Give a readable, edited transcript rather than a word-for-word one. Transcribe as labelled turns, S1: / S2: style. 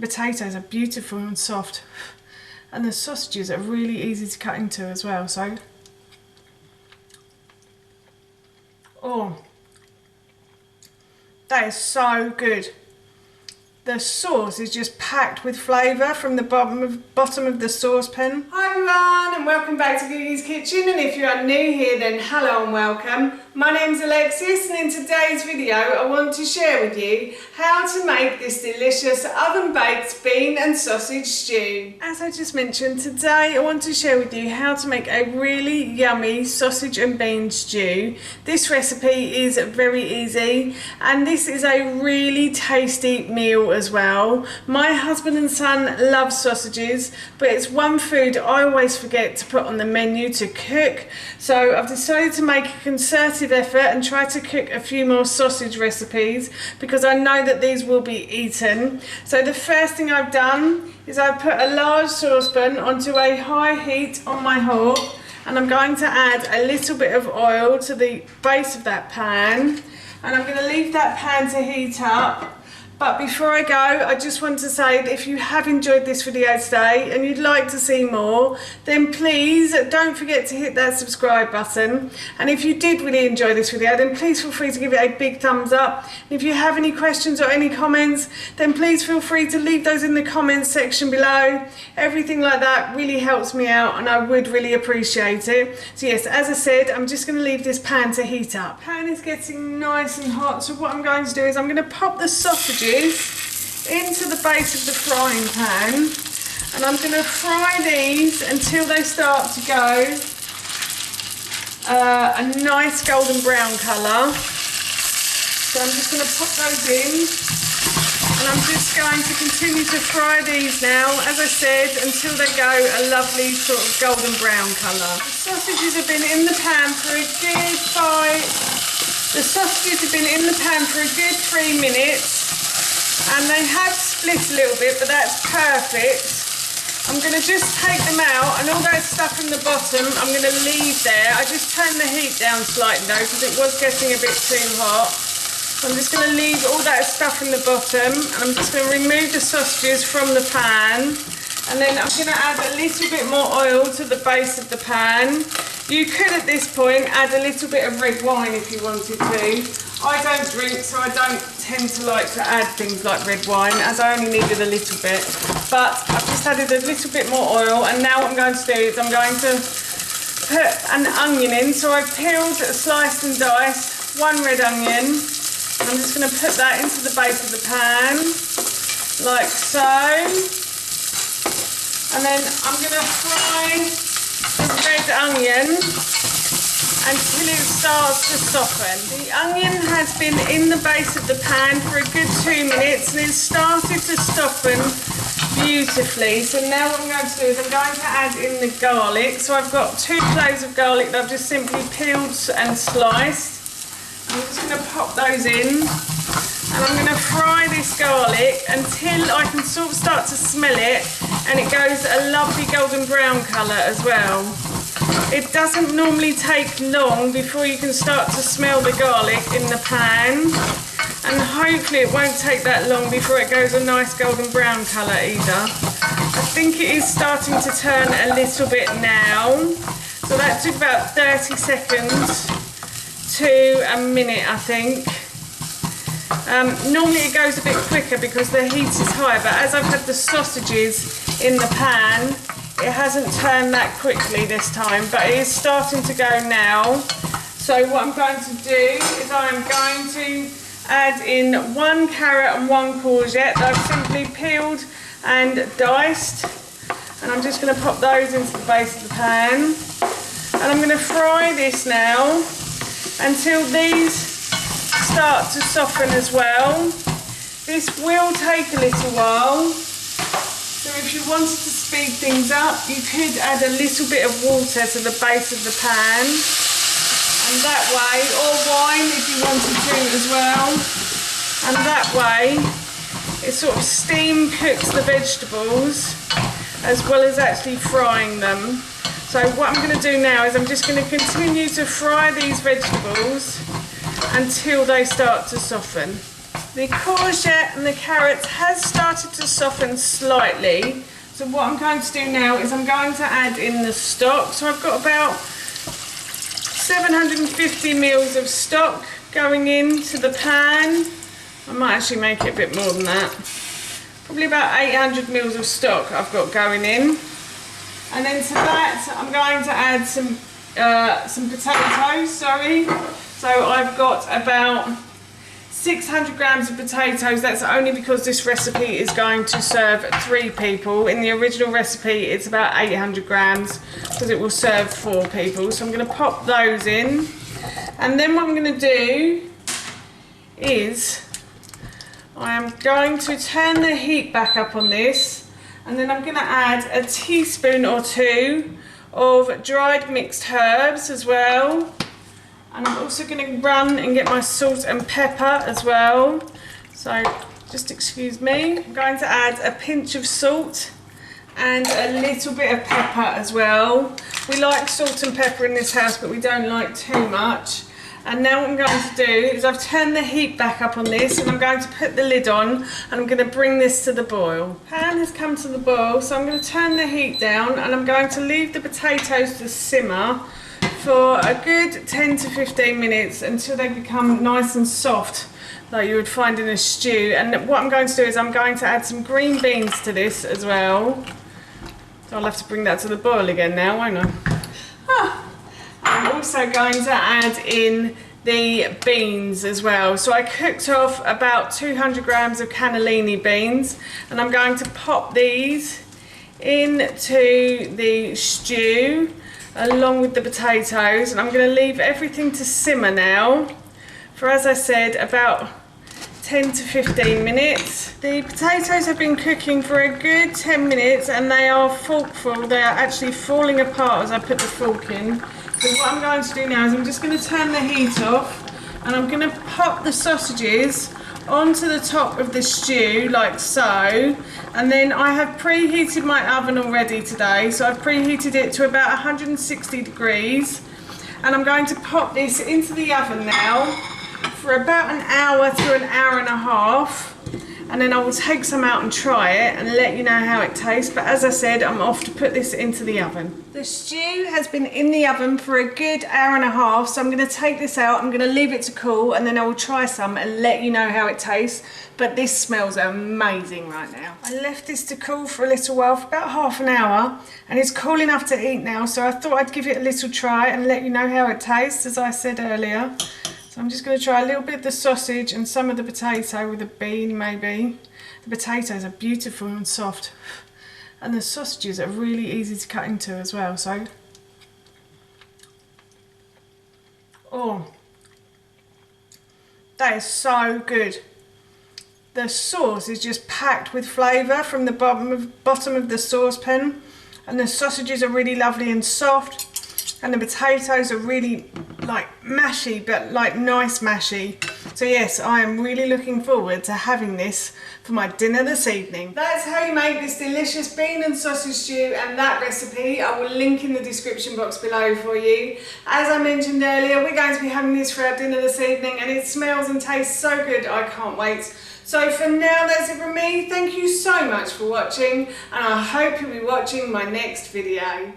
S1: potatoes are beautiful and soft, and the sausages are really easy to cut into as well. So, oh, that is so good. The sauce is just packed with flavour from the bottom of the saucepan. Hi everyone, and welcome back to Gigi's Kitchen, and if you are new here then hello and welcome. My name's Alexis, and in today's video I want to share with you how to make this delicious oven-baked bean and sausage stew. As I just mentioned, today I want to share with you how to make a really yummy sausage and bean stew. This recipe is very easy, and this is a really tasty meal as well. My husband and son love sausages, but it's one food I always forget to put on the menu to cook. So I've decided to make a concerted effort and try to cook a few more sausage recipes because I know that these will be eaten. So the first thing I've done is I've put a large saucepan onto a high heat on my hob, and I'm going to add a little bit of oil to the base of that pan, and I'm going to leave that pan to heat up. But before I go, I just want to say that if you have enjoyed this video today and you'd like to see more, then please don't forget to hit that subscribe button. And if you did really enjoy this video, then please feel free to give it a big thumbs up. And if you have any questions or any comments, then please feel free to leave those in the comments section below. Everything like that really helps me out, and I would really appreciate it. So yes, as I said, I'm just going to leave this pan to heat up. Pan is getting nice and hot, so what I'm going to do is I'm going to pop the sausages into the base of the frying pan, and I'm going to fry these until they start to go a nice golden brown colour. So I'm just going to pop those in, and I'm just going to continue to fry these now, as I said, until they go a lovely sort of golden brown colour. The sausages have been in the pan for a good 3 minutes. And they have split a little bit, but that's perfect. I'm going to just take them out, and all that stuff in the bottom I'm going to leave there. I just turned the heat down slightly though, because it was getting a bit too hot. So I'm just going to leave all that stuff in the bottom, and I'm just going to remove the sausages from the pan. And then I'm going to add a little bit more oil to the base of the pan. You could at this point add a little bit of red wine if you wanted to. I don't drink, so I don't tend to like to add things like red wine, as I only needed a little bit. But I've just added a little bit more oil, and now what I'm going to do is I'm going to put an onion in. So I've peeled, sliced and diced one red onion. I'm just going to put that into the base of the pan, like so. And then I'm going to fry the red onion until it starts to soften. The onion has been in the base of the pan for a good 2 minutes, and it's started to soften beautifully. So now what I'm going to do is I'm going to add in the garlic. So I've got 2 cloves of garlic that I've just simply peeled and sliced. I'm just going to pop those in, and I'm going to fry this garlic until I can sort of start to smell it, and it goes a lovely golden brown colour as well. It doesn't normally take long before you can start to smell the garlic in the pan, and hopefully it won't take that long before it goes a nice golden brown colour either. I think it is starting to turn a little bit now, so that took about 30 seconds to a minute, I think. Normally it goes a bit quicker because the heat is high, but as I've had the sausages in the pan, it hasn't turned that quickly this time, but it is starting to go now. So what I'm going to do is I'm going to add in 1 carrot and 1 courgette that I've simply peeled and diced, and I'm just going to pop those into the base of the pan, and I'm going to fry this now until these start to soften as well. This will take a little while, so if you wanted to speed things up, you could add a little bit of water to the base of the pan, and that way, or wine if you wanted to as well, and that way it sort of steam cooks the vegetables as well as actually frying them. So what I'm going to do now is I'm just going to continue to fry these vegetables until they start to soften. The courgette and the carrots has started to soften slightly. So what I'm going to do now is I'm going to add in the stock. So I've got about 750 mils of stock going into the pan. I might actually make it a bit more than that. Probably about 800 mils of stock I've got going in. And then to that I'm going to add some potatoes, sorry. So I've got about 600 grams of potatoes. That's only because this recipe is going to serve 3 people. In the original recipe it's about 800 grams because it will serve 4 people. So I'm going to pop those in. And then what I'm going to do is I am going to turn the heat back up on this, and then I'm going to add a teaspoon or 2 of dried mixed herbs as well. And I'm also going to run and get my salt and pepper as well. So just excuse me. I'm going to add a pinch of salt and a little bit of pepper as well. We like salt and pepper in this house, but we don't like too much. And now what I'm going to do is I've turned the heat back up on this, and I'm going to put the lid on and I'm going to bring this to the boil. Pan has come to the boil, so I'm going to turn the heat down and I'm going to leave the potatoes to simmer for a good 10 to 15 minutes until they become nice and soft, like you would find in a stew. And what I'm going to do is I'm going to add some green beans to this as well. So I'll have to bring that to the boil again now, won't I? I'm also going to add in the beans as well. So I cooked off about 200 grams of cannellini beans, and I'm going to pop these into the stew along with the potatoes, and I'm going to leave everything to simmer now for, as I said, about 10 to 15 minutes. The potatoes have been cooking for a good 10 minutes and they are forkful. They are actually falling apart as I put the fork in. So what I'm going to do now is I'm just going to turn the heat off, and I'm going to pop the sausages onto the top of the stew like so. And then I have preheated my oven already today, so I've preheated it to about 160 degrees, and I'm going to pop this into the oven now for about an hour to an hour and a half, and then I will take some out and try it and let you know how it tastes. But as I said, I'm off to put this into the oven. The stew has been in the oven for a good hour and a half, so I'm going to take this out, I'm going to leave it to cool, and then I will try some and let you know how it tastes. But this smells amazing right now. I left this to cool for a little while, for about half an hour, and it's cool enough to eat now, so I thought I'd give it a little try and let you know how it tastes, as I said earlier. So I'm just going to try a little bit of the sausage and some of the potato with a bean maybe. The potatoes are beautiful and soft, and the sausages are really easy to cut into as well. So, oh, that is so good. The sauce is just packed with flavour from the bottom of the saucepan, and the sausages are really lovely and soft. And the potatoes are really like mashy, but like nice mashy. So yes, I am really looking forward to having this for my dinner this evening. That's how you make this delicious bean and sausage stew, and that recipe I will link in the description box below for you. As I mentioned earlier, we're going to be having this for our dinner this evening, and it smells and tastes so good, I can't wait. So for now, that's it from me. Thank you so much for watching, and I hope you'll be watching my next video.